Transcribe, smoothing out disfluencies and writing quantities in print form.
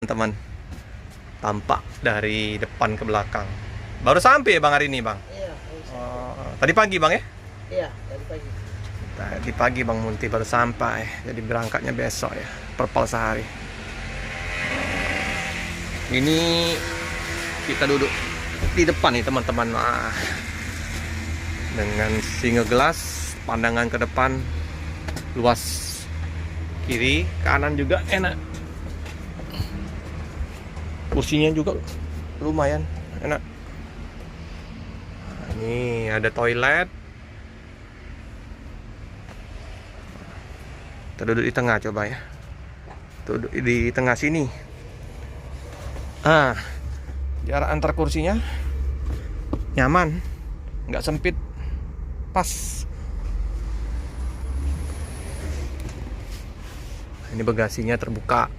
teman, tampak dari depan ke belakang. Baru sampai ya bang hari ini bang? Iya, Tadi pagi bang ya? iya, dari pagi. Tadi pagi bang Munti baru sampai, jadi berangkatnya besok ya, perpal sehari. Ini kita duduk di depan nih teman-teman. Nah, dengan single glass, pandangan ke depan luas, kiri kanan juga enak. Kursinya juga lumayan enak. Nah, ini ada toilet. Kita duduk di tengah coba ya. Duduk di tengah sini. Jarak antar kursinya nyaman, nggak sempit, pas. Ini bagasinya terbuka.